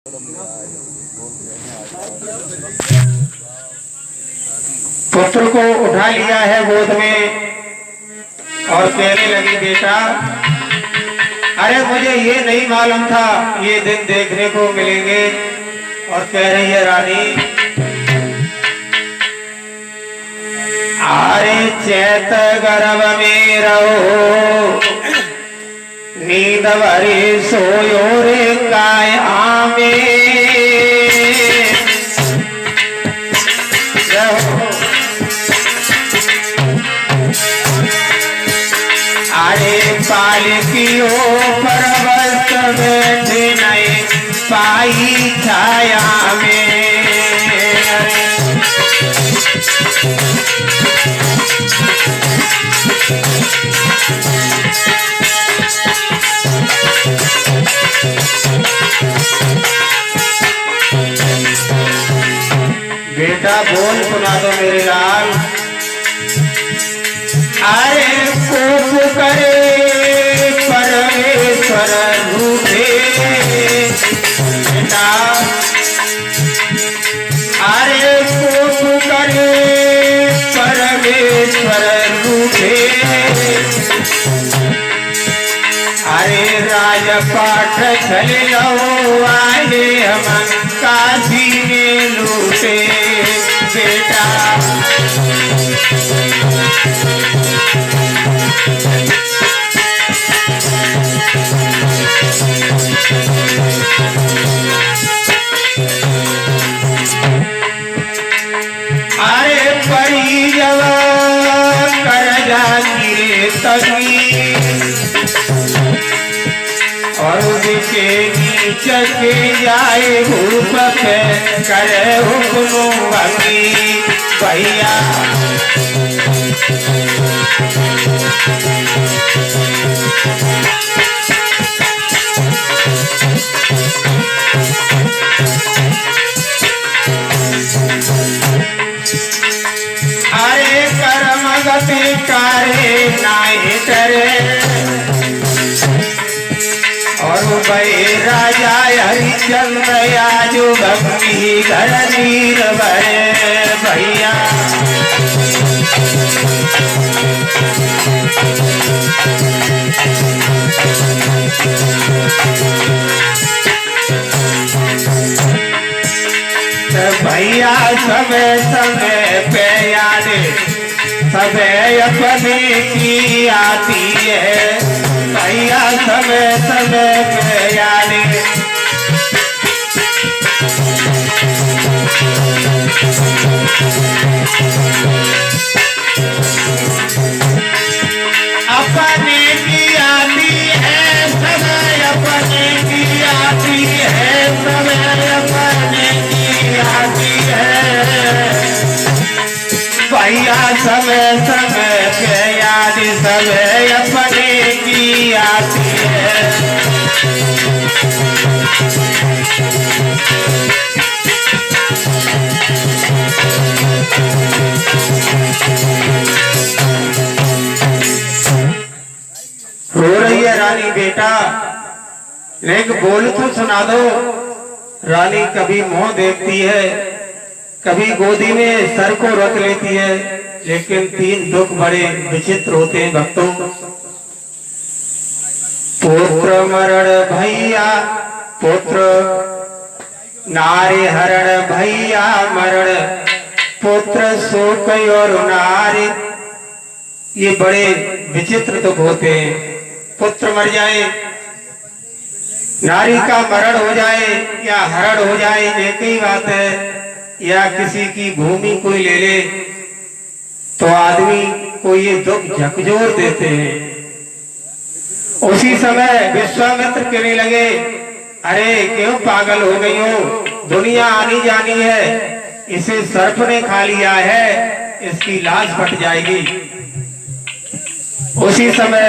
पुत्र को उठा लिया है गोद में और कहने लगी, बेटा अरे मुझे ये नहीं मालूम था ये दिन देखने को मिलेंगे। और कह रही है रानी, आरे चैत गर्भ में रहो, नींद भरी सोयो रे काय आमे। अरे पालकियों पर बस बैठे नहीं पाई छाया में। बेटा बोल सुना दो मेरे लाल। अरे कोप करे परमेश्वर रूठे बेटा, अरे कोप करे परमेश्वर रूठे। अरे राजपाठ चल लो आए हमन काशी में लूटे बेटा। अरे परी जब कर जागिरे तभी, और उसके नीचे के जाए भूप पे करे हुक्म भंगी भैया। अरे कर्म गति करे नहीं करे, और भाई राजा हरिचंद्र आजू भक्ति घर नीर भरे भैया। भैया समय समय पे यादें समय अपने की आती है। भैया समय समय पे यादें अपने की आती है, समय अपने की आती है, समय अपने की आती है। भैया समय समय पे याद समय अपने की आती है। रो रही है रानी, बेटा एक बोल तो सुना दो। रानी कभी मुंह देखती है, कभी गोदी में सर को रख लेती है, लेकिन तीन दुख बड़े विचित्र होते हैं भक्तों। पुत्र मरण भैया पुत्र, नारी हरण भैया मरण, पुत्र शोक और नारी। ये बड़े विचित्र दुख होते हैं। पुत्र मर जाए, नारी का मरण हो जाए या हरण हो जाए, एक ही बात है। या किसी की भूमि कोई ले ले तो आदमी को ये दुख झकझोर देते हैं। उसी समय विश्वामित्र कहने लगे, अरे क्यों पागल हो गई हो, दुनिया आनी जानी है, इसे सर्प ने खा लिया है, इसकी लाश फट जाएगी। उसी समय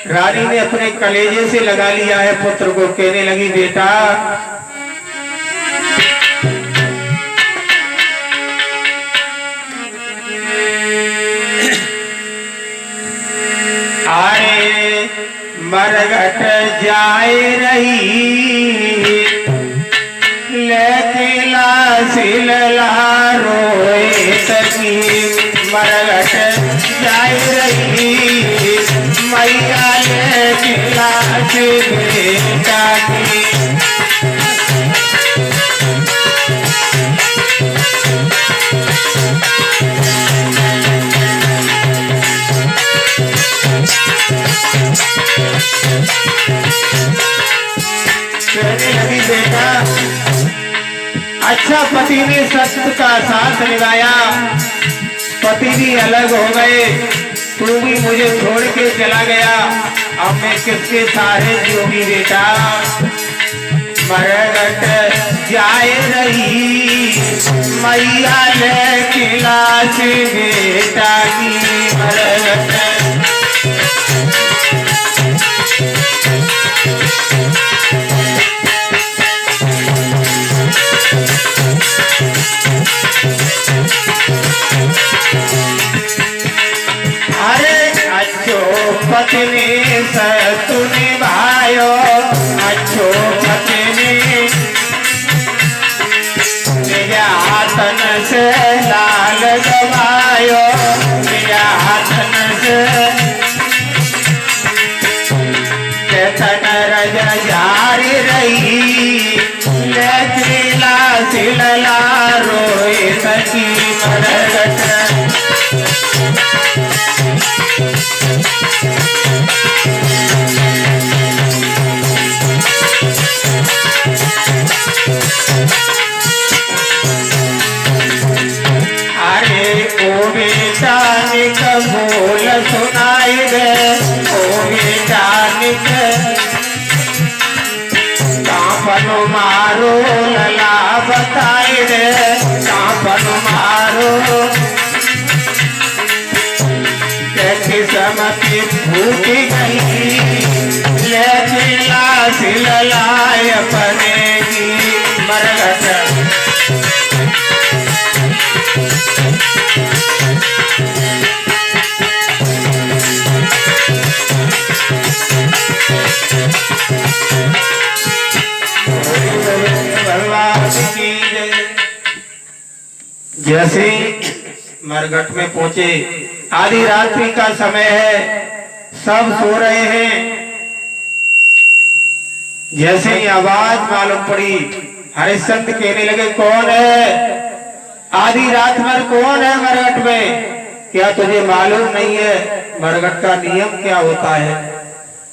रानी ने अपने कलेजे से लगा लिया है पुत्र को, कहने लगी, बेटा अरे मरघट जाए रही सिलला रोए सकी मरघट जाय रही मैया ले खिलास बेटा की। बेटा अच्छा पति ने सत्य का साथ निभाया, पति भी अलग हो गए, तू भी मुझे छोड़ के चला गया, अब मैं किसके सहारे जीऊंगी बेटा। मरघट जाए रही मैया ले खिलास बेटा की मरघट। पत्नी सतु निभायो अच्छो पत्नी निजा हाथन से लाल गवायो निजा हाथन से चेतन रज जारी रही लेखला सिलला रोए सकी मरघट। बोल सुनाई दे ओ बेटानिक कापन मारो लला बताई दे कापन मारो किस्मत भूख गई लेखला सिललाय अपने की मरघट। जैसे मरघट में पहुंचे, आधी रात्रि का समय है, सब सो रहे हैं। जैसे ही आवाज मालूम पड़ी, हरिश्चंद्र कहने लगे कौन है, आधी रात में कौन है मरघट में, क्या तुझे मालूम नहीं है मरघट का नियम क्या होता है।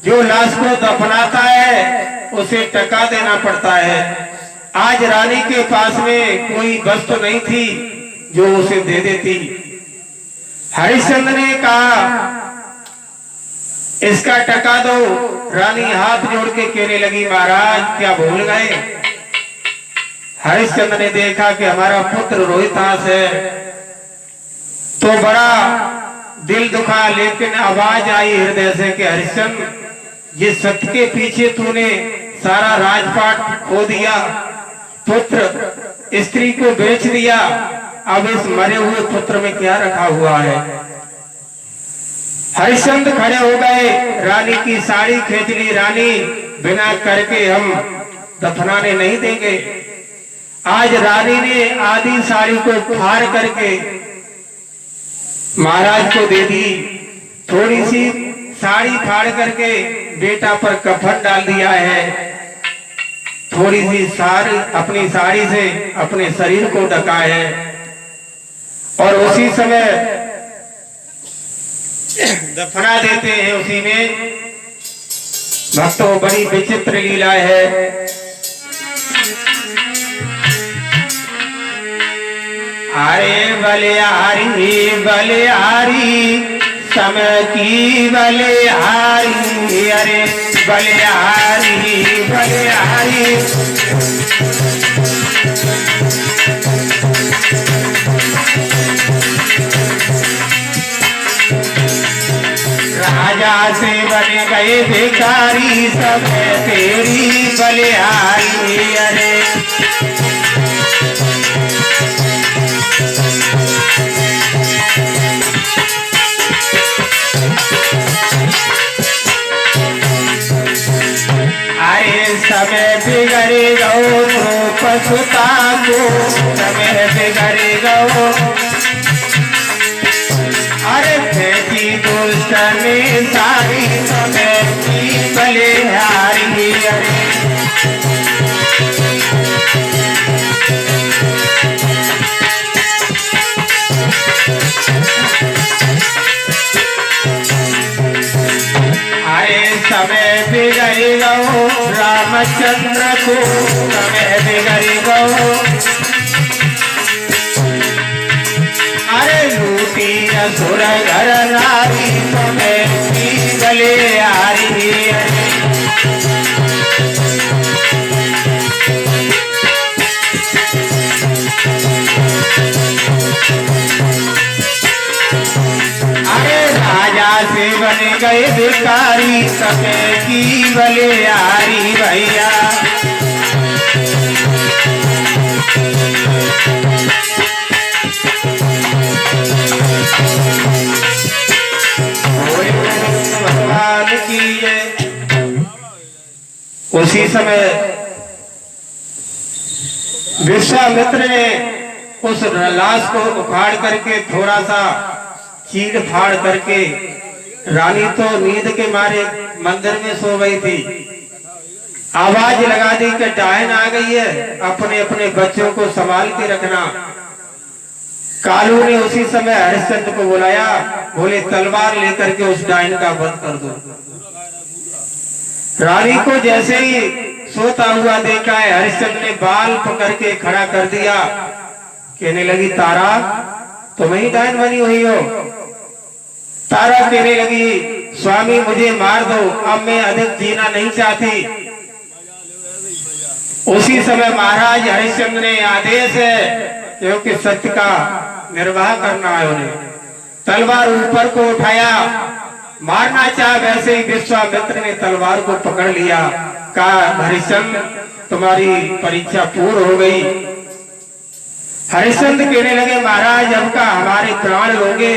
जो लाश को दफनाता है उसे टका देना पड़ता है। आज रानी के पास में कोई वस्तु नहीं थी जो उसे दे देती। हरिश्चंद्र ने कहा इसका टका दो। रानी हाथ जोड़ के कहने लगी महाराज क्या भूल गए। हरिश्चंद्र ने देखा कि हमारा पुत्र रोहितास है तो बड़ा दिल दुखा, लेकिन आवाज आई हृदय से कि हरिश्चंद्र जिस सत्य के पीछे तूने सारा राजपाट खो दिया, पुत्र स्त्री को बेच दिया, अब इस मरे हुए पुत्र में क्या रखा हुआ है। हरिश्चंद्र खड़े हो गए, रानी की साड़ी खींच ली। रानी बिना करके हम दफनाने नहीं देंगे। आज रानी ने आधी साड़ी को फाड़ करके महाराज को दे दी। थोड़ी सी साड़ी फाड़ करके बेटा पर कफन डाल दिया है। थोड़ी सी साड़ी अपनी साड़ी से अपने शरीर को ढका है। और उसी समय दफना देते हैं। उसी में भक्तों बड़ी विचित्र लीला है। अरे बलिहारी बलिहारी समय की बलिहारी, अरे बलिहारी बलिहारी राजा से बन गए भिखारी, सब तेरी बलिहारी। अरे समय बिगड़ गो पसुता को समय बिगड़ गो। अरे फेंकी दुष्ट ने सारी समय की बलिहारी। अरे समय बिगड़ गो रामचंद्र को समय बिगड़ गो। अरे लूटी असुर घर नारी समय की बलिहारी। अरे राजा से बन गए भिखारी समय की बलिहारी भैया। भगवान की जय। उसी समय विश्वामित्र ने उस लाश को उखाड़ करके थोड़ा सा चीड़ फाड़ करके, रानी तो नींद के मारे मंदिर में सो गई थी, आवाज लगा दी कि डायन आ गई है, अपने अपने बच्चों को संभाल के रखना। कालू ने उसी समय हरिश्चंद्र को बुलाया, बोले तलवार लेकर के उस डायन का वध कर दो। रानी को जैसे ही सोता हुआ देखा है, हरिश्चंद्र ने बाल पकड़ के खड़ा कर दिया। कहने लगी तारा तुम ही डायन बनी हुई हो। तारा कहने लगी स्वामी मुझे मार दो, अब मैं अधिक जीना नहीं चाहती। उसी समय महाराज हरिश्चंद्र ने आदेश है क्योंकि सत्य का निर्वाह करना है, उन्हें तलवार ऊपर को उठाया, मारना चाहा, वैसे ही विश्वामित्र ने तलवार को पकड़ लिया। कहा हरिश्चंद्र तुम्हारी परीक्षा पूर्ण हो गई। हरिश्चंद्र कहने लगे महाराज अब का हमारे प्राण लोगे।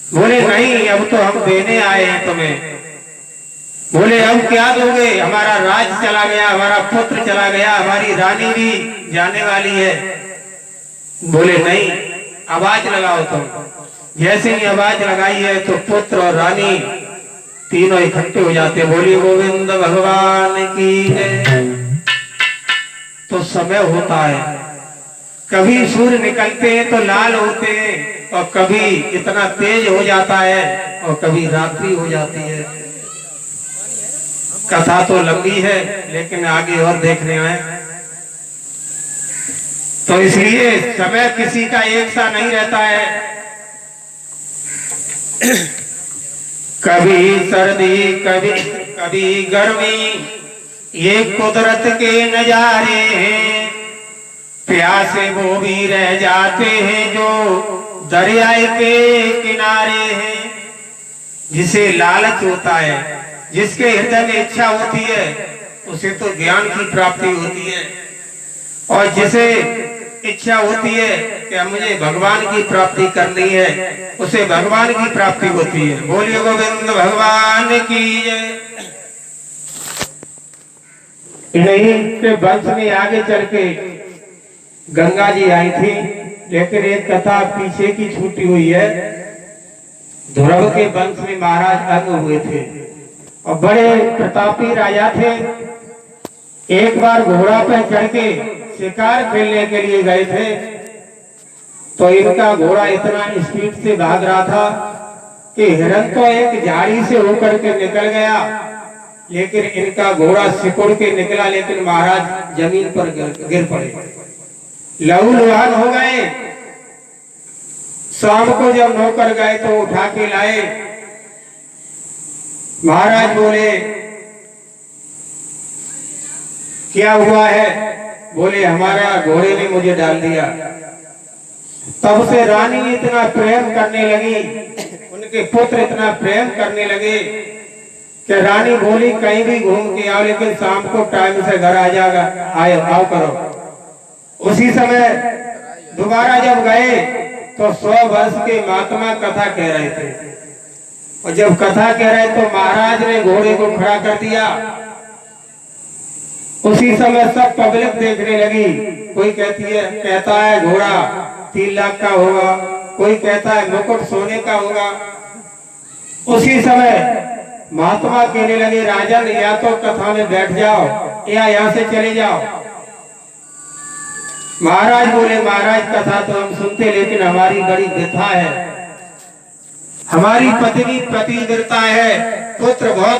बोले नहीं अब तो हम देने आए हैं तुम्हें। बोले अब क्या दोगे, हमारा राज चला गया, हमारा पुत्र चला गया, हमारी रानी भी जाने वाली है। बोले नहीं आवाज लगाओ तुम। जैसे ही आवाज लगाई है तो पुत्र और रानी तीनों इकट्ठे हो जाते। बोलिए गोविंद भगवान की जय। तो समय होता है, कभी सूर्य निकलते हैं तो लाल होते हैं और कभी इतना तेज हो जाता है और कभी रात्रि हो जाती है। कथा तो लंबी है लेकिन आगे और देखने में, तो इसलिए समय किसी का एक सा नहीं रहता है। कभी सर्दी कभी गर्मी, ये कुदरत के नजारे हैं। प्यासे वो भी रह जाते हैं जो दरियाए के किनारे हैं। जिसे लालच होता है, जिसके हृदय में इच्छा होती है, उसे तो ज्ञान की प्राप्ति होती है, और जिसे इच्छा होती है कि मुझे भगवान की प्राप्ति करनी है, उसे भगवान की प्राप्ति होती है। बोलिए गोविंद भगवान की जय। नहीं के वंश में आगे चल के गंगा जी आई थी, लेकिन एक कथा पीछे की छूटी हुई है। ध्रुव के वंश में महाराज अंग हुए थे और बड़े प्रतापी राजा थे। एक बार घोड़ा पर चढ़ के शिकार खेलने के लिए गए थे, तो इनका घोड़ा इतना स्पीड से भाग रहा था कि हिरण तो एक झाड़ी से होकर के निकल गया, लेकिन इनका घोड़ा सिकुड़ के निकला, लेकिन महाराज जमीन पर गिर पड़े, लहूलुहान हो गए। शाम को जब नौकर गए तो उठा के लाए। महाराज बोले क्या हुआ है? बोले हमारा घोड़े ने मुझे डाल दिया। तब से रानी इतना प्रेम करने लगी, उनके पुत्र इतना प्रेम करने लगे कि रानी बोली कहीं भी घूम के आओ, लेकिन शाम को टाइम से घर आ जाएगा, आओ करो। उसी समय दोबारा जब गए तो 100 वर्ष के महात्मा कथा कह रहे थे, और जब कथा कह रहे तो महाराज ने घोड़े को खड़ा कर दिया उसी समय सब पब्लिक देखने लगी। कोई कहता है घोड़ा 3 लाख का होगा, कोई कहता है मुकुट सोने का होगा। उसी समय महात्मा कहने लगे, राजन या तो कथा में बैठ जाओ या यहाँ से चले जाओ। महाराज बोले, महाराज कथा तो हम सुनते, लेकिन हमारी बड़ी व्यथा है। हमारी पत्नी पतिव्रता है, पुत्र बहुत